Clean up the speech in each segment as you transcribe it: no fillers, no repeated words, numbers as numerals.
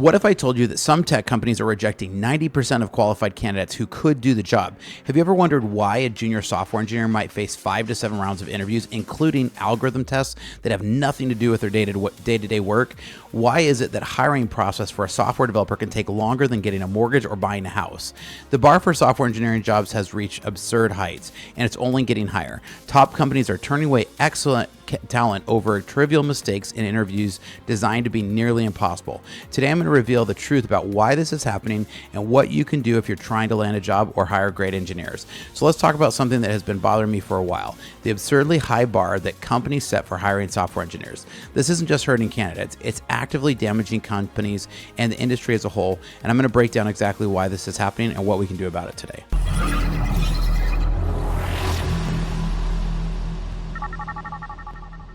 What if I told you that some tech companies are rejecting 90% of qualified candidates who could do the job? Have you ever wondered why a junior software engineer might face 5 to 7 rounds of interviews, including algorithm tests that have nothing to do with their day-to-day work? Why is it that hiring process for a software developer can take longer than getting a mortgage or buying a house? The bar for software engineering jobs has reached absurd heights, and it's only getting higher. Top companies are turning away excellent talent over trivial mistakes in interviews designed to be nearly impossible. Today, I'm going to reveal the truth about why this is happening and what you can do if you're trying to land a job or hire great engineers. So let's talk about something that has been bothering me for a while: the absurdly high bar that companies set for hiring software engineers. This isn't just hurting candidates, it's actively damaging companies and the industry as a whole, and I'm going to break down exactly why this is happening and what we can do about it today.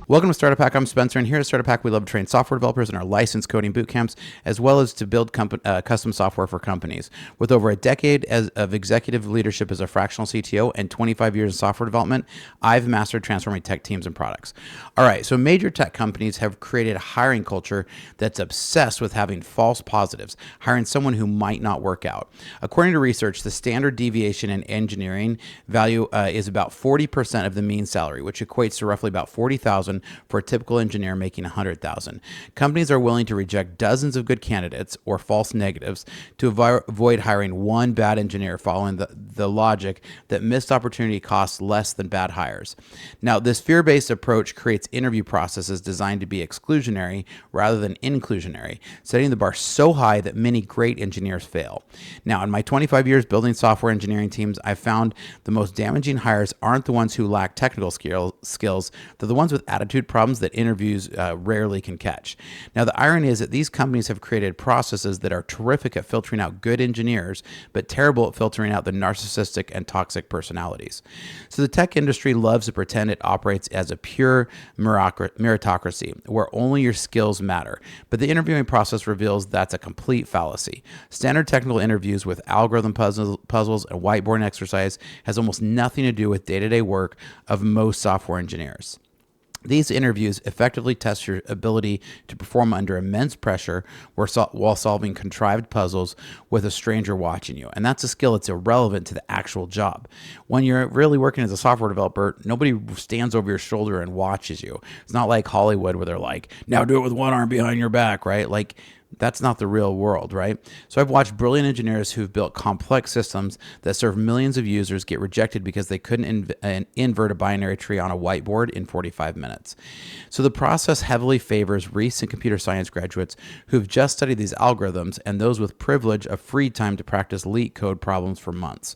Welcome to Startup Hack. I'm Spencer, and here at Startup Hack, we love to train software developers in our licensed coding boot camps, as well as to build custom software for companies. With over a decade of executive leadership as a fractional CTO and 25 years in software development, I've mastered transforming tech teams and products. All right, so major tech companies have created a hiring culture that's obsessed with having false positives, hiring someone who might not work out. According to research, the standard deviation in engineering value is about 40% of the mean salary, which equates to roughly about $40,000 for a typical engineer making $100,000. Companies are willing to reject dozens of good candidates or false negatives to avoid hiring one bad engineer, following the logic that missed opportunity costs less than bad hires. Now, this fear-based approach creates interview processes designed to be exclusionary rather than inclusionary, setting the bar so high that many great engineers fail. Now, in my 25 years building software engineering teams, I've found the most damaging hires aren't the ones who lack technical skills, they're the ones with attitude problems that interviews rarely can catch. Now, the irony is that these companies have created processes that are terrific at filtering out good engineers, but terrible at filtering out the narcissistic and toxic personalities. So the tech industry loves to pretend it operates as a pure meritocracy, where only your skills matter. But the interviewing process reveals that's a complete fallacy. Standard technical interviews with algorithm puzzles and whiteboarding exercise has almost nothing to do with day-to-day work of most software engineers. These interviews effectively test your ability to perform under immense pressure while solving contrived puzzles with a stranger watching you. And that's a skill that's irrelevant to the actual job. When you're really working as a software developer, nobody stands over your shoulder and watches you. It's not like Hollywood where they're like, now do it with one arm behind your back, right? Like, that's not the real world, right? So I've watched brilliant engineers who've built complex systems that serve millions of users get rejected because they couldn't invert a binary tree on a whiteboard in 45 minutes. So the process heavily favors recent computer science graduates who've just studied these algorithms and those with privilege of free time to practice leak code problems for months.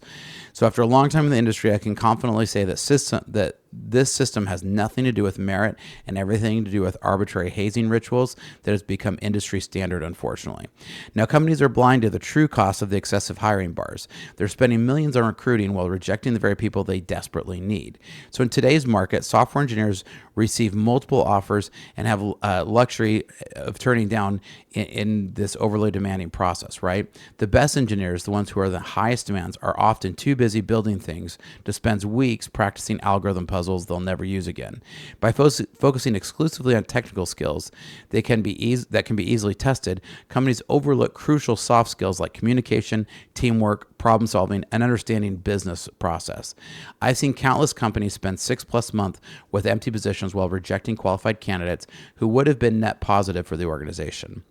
So after a long time in the industry, I can confidently say that this system has nothing to do with merit and everything to do with arbitrary hazing rituals that has become industry standard, unfortunately. Now, companies are blind to the true cost of the excessive hiring bars. They're spending millions on recruiting while rejecting the very people they desperately need. So in today's market, software engineers receive multiple offers and have luxury of turning down in this overly demanding process, right? The best engineers, the ones who are the highest demands, are often too busy building things to spend weeks practicing algorithm puzzles they'll never use again. By focusing exclusively on technical skills that can be easily tested, companies overlook crucial soft skills like communication, teamwork, problem solving, and understanding business process. I've seen countless companies spend 6+ months with empty positions while rejecting qualified candidates who would have been net positive for the organization.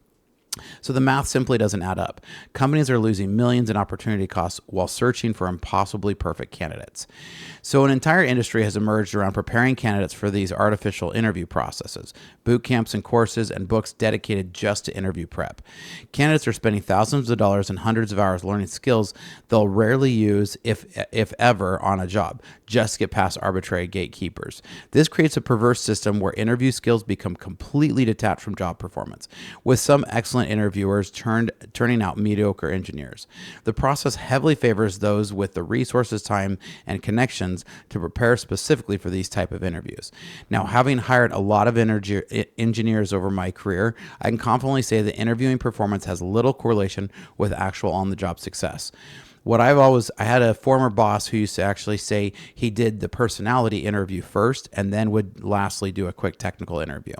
So the math simply doesn't add up. Companies are losing millions in opportunity costs while searching for impossibly perfect candidates. So an entire industry has emerged around preparing candidates for these artificial interview processes, boot camps and courses and books dedicated just to interview prep. Candidates are spending thousands of dollars and hundreds of hours learning skills they'll rarely use, if ever, on a job, just to get past arbitrary gatekeepers. This creates a perverse system where interview skills become completely detached from job performance, with some excellent interviewers turning out mediocre engineers. The process heavily favors those with the resources, time, and connections to prepare specifically for these type of interviews. Now, having hired a lot of engineers over my career, I can confidently say that interviewing performance has little correlation with actual on-the-job success. I had a former boss who used to actually say he did the personality interview first and then would lastly do a quick technical interview.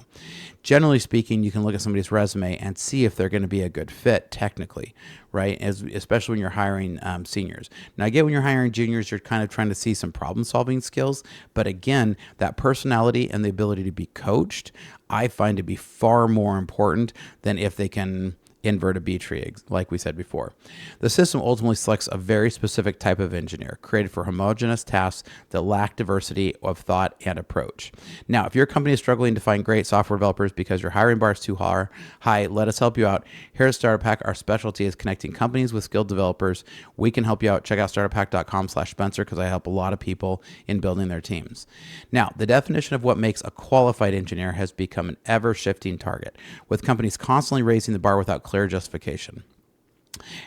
Generally speaking, you can look at somebody's resume and see if they're going to be a good fit technically, right? Especially when you're hiring seniors. Now, I get when you're hiring juniors, you're kind of trying to see some problem solving skills. But again, that personality and the ability to be coached, I find to be far more important than if they can invert a B tree, like we said before. The system ultimately selects a very specific type of engineer created for homogeneous tasks that lack diversity of thought and approach. Now, if your company is struggling to find great software developers because your hiring bar is too high, let us help you out. Here at Startup Hack, our specialty is connecting companies with skilled developers. We can help you out. Check out startuphack.com/Spencer because I help a lot of people in building their teams. Now, the definition of what makes a qualified engineer has become an ever-shifting target, with companies constantly raising the bar without clear justification.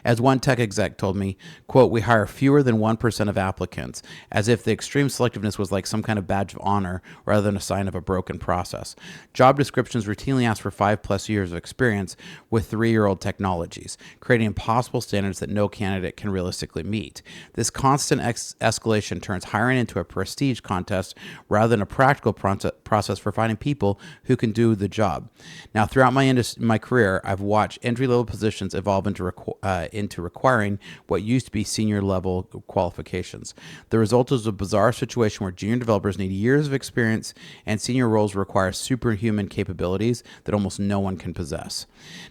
As one tech exec told me, quote, "We hire fewer than 1% of applicants, as if the extreme selectiveness was like some kind of badge of honor rather than a sign of a broken process. Job descriptions routinely ask for 5+ years of experience with 3-year-old technologies, creating impossible standards that no candidate can realistically meet. This constant escalation turns hiring into a prestige contest rather than a practical process for finding people who can do the job." Now, throughout my career, I've watched entry-level positions evolve into requiring what used to be senior level qualifications. The result is a bizarre situation where junior developers need years of experience and senior roles require superhuman capabilities that almost no one can possess.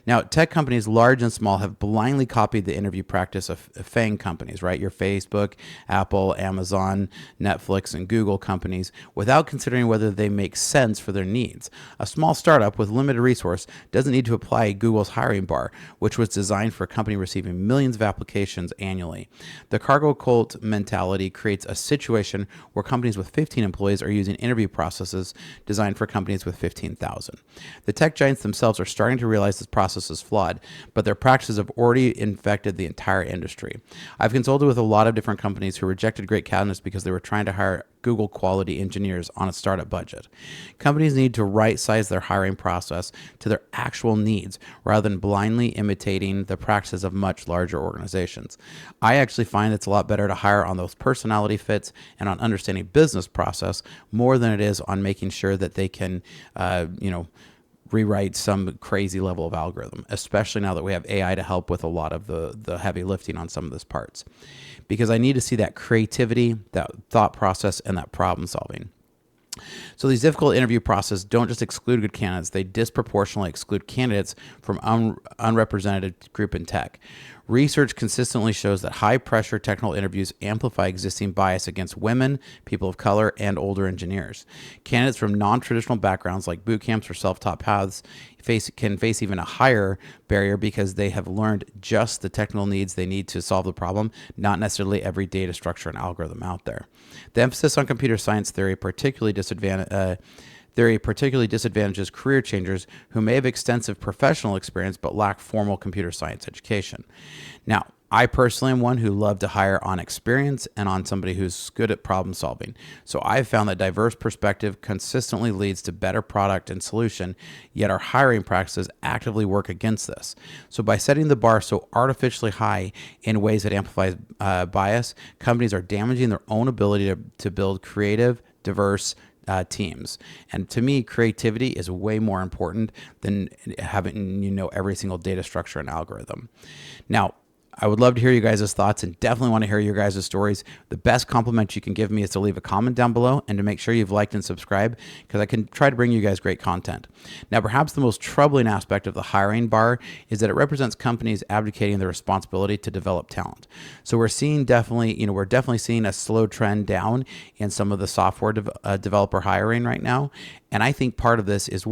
Now, tech companies, large and small, have blindly copied the interview practice of FANG companies, right? Your Facebook, Apple, Amazon, Netflix, and Google companies, without considering whether they make sense for their needs. A small startup with limited resource doesn't need to apply Google's hiring bar, which was designed for a company receiving millions of applications annually. The cargo cult mentality creates a situation where companies with 15 employees are using interview processes designed for companies with 15,000. The tech giants themselves are starting to realize this process is flawed, but their practices have already infected the entire industry. I've consulted with a lot of different companies who rejected great candidates because they were trying to hire Google quality engineers on a startup budget. Companies need to right-size their hiring process to their actual needs rather than blindly imitating the practices of much larger organizations. I actually find it's a lot better to hire on those personality fits and on understanding business process more than it is on making sure that they can, rewrite some crazy level of algorithm, especially now that we have AI to help with a lot of the heavy lifting on some of those parts. Because I need to see that creativity, that thought process, and that problem solving. So these difficult interview processes don't just exclude good candidates, they disproportionately exclude candidates from unrepresented group in tech. Research consistently shows that high-pressure technical interviews amplify existing bias against women, people of color, and older engineers. Candidates from non-traditional backgrounds like boot camps or self-taught paths can face even a higher barrier because they have learned just the technical needs they need to solve the problem, not necessarily every data structure and algorithm out there. The emphasis on computer science theory particularly disadvantages career changers who may have extensive professional experience but lack formal computer science education. Now, I personally am one who love to hire on experience and on somebody who's good at problem solving. So I've found that diverse perspective consistently leads to better product and solution, yet our hiring practices actively work against this. So by setting the bar so artificially high in ways that amplifies bias, companies are damaging their own ability to build creative, diverse teams. And to me, creativity is way more important than having every single data structure and algorithm. Now, I would love to hear you guys' thoughts and definitely want to hear your guys' stories. The best compliment you can give me is to leave a comment down below and to make sure you've liked and subscribed because I can try to bring you guys great content. Now, perhaps the most troubling aspect of the hiring bar is that it represents companies abdicating their responsibility to develop talent. So we're definitely seeing a slow trend down in some of the software developer hiring right now. And I think part of this is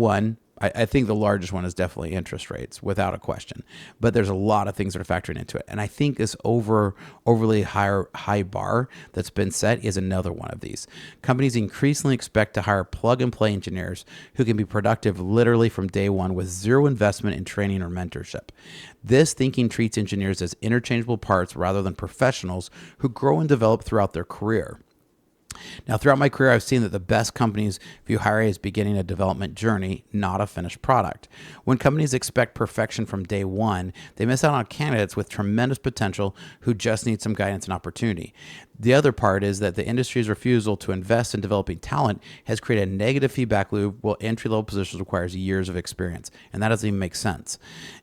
I think the largest one is definitely interest rates, without a question. But there's a lot of things that are factoring into it. And I think this overly high bar that's been set is another one of these. Companies increasingly expect to hire plug-and-play engineers who can be productive literally from day one with zero investment in training or mentorship. This thinking treats engineers as interchangeable parts rather than professionals who grow and develop throughout their career. Now, throughout my career, I've seen that the best companies view hiring as beginning a development journey, not a finished product. When companies expect perfection from day one, they miss out on candidates with tremendous potential who just need some guidance and opportunity. The other part is that the industry's refusal to invest in developing talent has created a negative feedback loop, while entry-level positions requires years of experience, and that doesn't even make sense.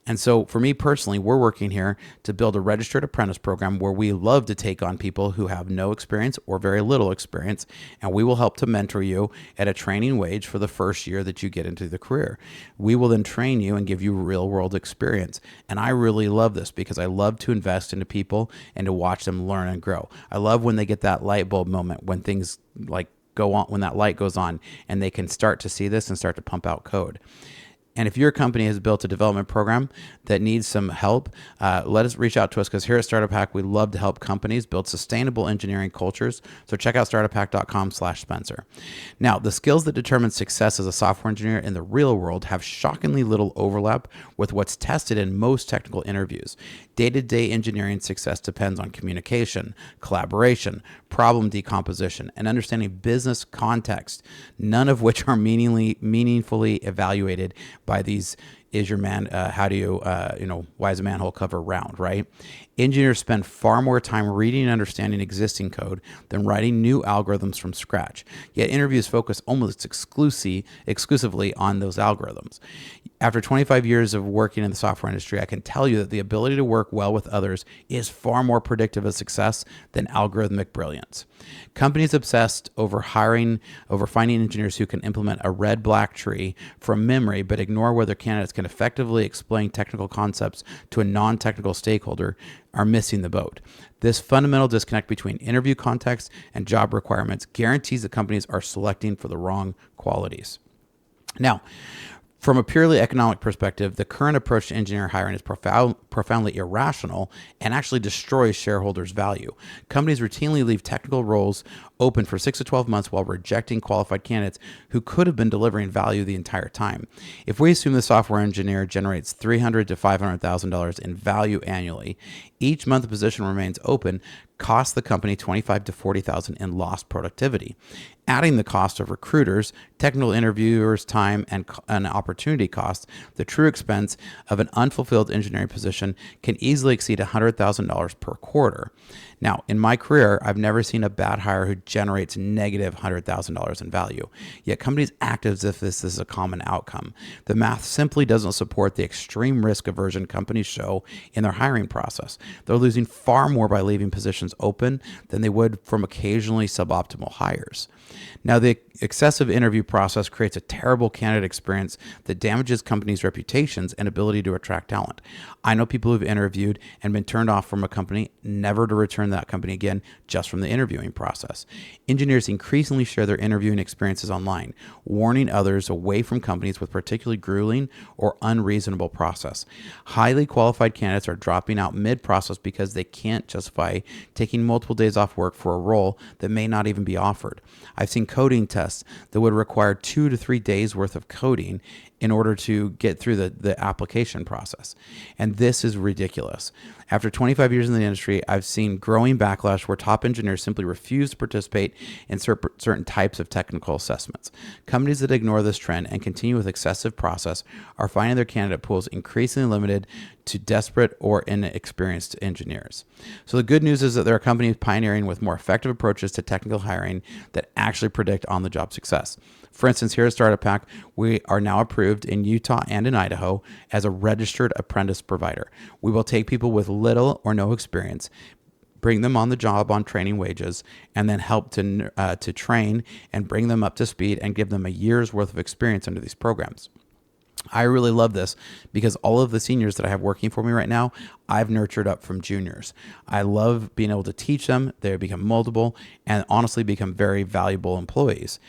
And so for me personally, we're working here to build a registered apprentice program where we love to take on people who have no experience or very little experience, and we will help to mentor you at a training wage for the first year that you get into the career. We will then train you and give you real world experience. And I really love this because I love to invest into people and to watch them learn and grow. I love when they get that light bulb moment, when things like go on, when that light goes on and they can start to see this and start to pump out code. And if your company has built a development program that needs some help, let us reach out to us, because here at Startup Hack, we love to help companies build sustainable engineering cultures. So check out startuphack.com/Spencer. Now, the skills that determine success as a software engineer in the real world have shockingly little overlap with what's tested in most technical interviews. Day-to-day engineering success depends on communication, collaboration, problem decomposition, and understanding business context, none of which are meaningfully evaluated by these is your man, how do you, why is a manhole cover round, right? Engineers spend far more time reading and understanding existing code than writing new algorithms from scratch. Yet interviews focus almost exclusively on those algorithms. After 25 years of working in the software industry, I can tell you that the ability to work well with others is far more predictive of success than algorithmic brilliance. Companies obsessed over finding engineers who can implement a red-black tree from memory, but ignore whether candidates can effectively explain technical concepts to a non-technical stakeholder are missing the boat. This fundamental disconnect between interview context and job requirements guarantees that companies are selecting for the wrong qualities. Now, from a purely economic perspective, the current approach to engineer hiring is profoundly irrational and actually destroys shareholders' value. Companies routinely leave technical roles open for 6 to 12 months while rejecting qualified candidates who could have been delivering value the entire time. If we assume the software engineer generates $300,000 to $500,000 in value annually, each month the position remains open costs the company $25,000 to $40,000 in lost productivity. Adding the cost of recruiters, technical interviewers' time, and an opportunity cost, the true expense of an unfulfilled engineering position can easily exceed $100,000 per quarter. Now, in my career, I've never seen a bad hire who generates negative $100,000 in value. Yet companies act as if this is a common outcome. The math simply doesn't support the extreme risk aversion companies show in their hiring process. They're losing far more by leaving positions open than they would from occasionally suboptimal hires. Now, the excessive interview process creates a terrible candidate experience that damages companies' reputations and ability to attract talent. I know people who've interviewed and been turned off from a company, never to return to that company again, just from the interviewing process. Engineers increasingly share their interviewing experiences online, warning others away from companies with particularly grueling or unreasonable process. Highly qualified candidates are dropping out mid-process because they can't justify taking multiple days off work for a role that may not even be offered. I've seen coding tests that would require 2 to 3 days worth of coding in order to get through the application process. And this is ridiculous. After 25 years in the industry, I've seen growing backlash where top engineers simply refuse to participate in certain types of technical assessments. Companies that ignore this trend and continue with excessive process are finding their candidate pools increasingly limited to desperate or inexperienced engineers. So the good news is that there are companies pioneering with more effective approaches to technical hiring that actually predict on-the-job success. For instance, here at Startup Hack, we are now approved in Utah and in Idaho as a registered apprentice provider. We will take people with little or no experience, bring them on the job on training wages, and then help to train and bring them up to speed and give them a year's worth of experience under these programs. I really love this because all of the seniors that I have working for me right now, I've nurtured up from juniors. I love being able to teach them. They become moldable and honestly become very valuable employees.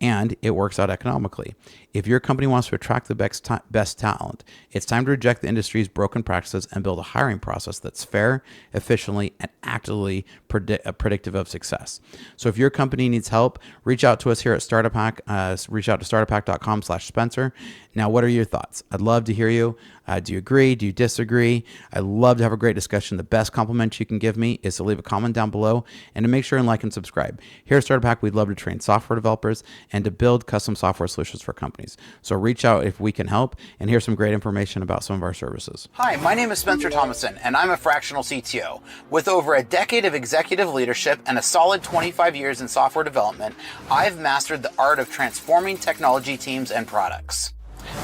And it works out economically. If your company wants to attract the best talent, it's time to reject the industry's broken practices and build a hiring process that's fair, efficiently, and actively predictive of success. So if your company needs help, reach out to us here at Startup Hack. Reach out to startuphack.com/Spencer. Now, what are your thoughts? I'd love to hear you. Do you agree? Do you disagree? I'd love to have a great discussion. The best compliment you can give me is to leave a comment down below and to make sure and like and subscribe. Here at Startup Hack, we'd love to train software developers and to build custom software solutions for companies. So reach out if we can help, and here's some great information about some of our services. Hi, my name is Spencer Thomason, and I'm a fractional CTO. With over a decade of executive leadership and a solid 25 years in software development, I've mastered the art of transforming technology teams and products.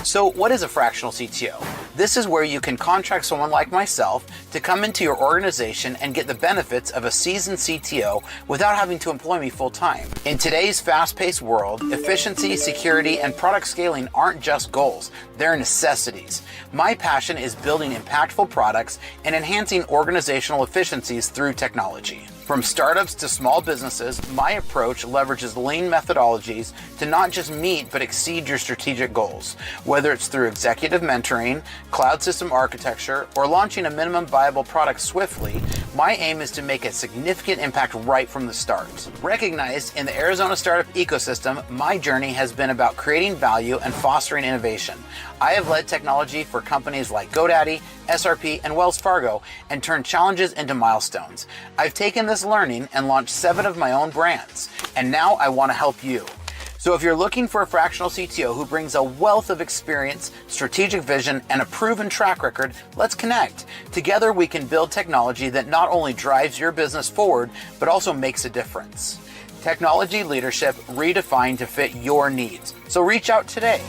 So what is a fractional CTO? This is where you can contract someone like myself to come into your organization and get the benefits of a seasoned CTO without having to employ me full time. In today's fast-paced world, efficiency, security, and product scaling aren't just goals, they're necessities. My passion is building impactful products and enhancing organizational efficiencies through technology. From startups to small businesses, my approach leverages lean methodologies to not just meet but exceed your strategic goals. Whether it's through executive mentoring, cloud system architecture, or launching a minimum viable product swiftly, my aim is to make a significant impact right from the start. Recognized in the Arizona startup ecosystem, my journey has been about creating value and fostering innovation. I have led technology for companies like GoDaddy, SRP, and Wells Fargo and turned challenges into milestones. I've taken this learning and launched 7 of my own brands, and now I want to help you. So if you're looking for a fractional CTO who brings a wealth of experience, strategic vision, and a proven track record, let's connect. Together we can build technology that not only drives your business forward, but also makes a difference. Technology leadership redefined to fit your needs. So reach out today.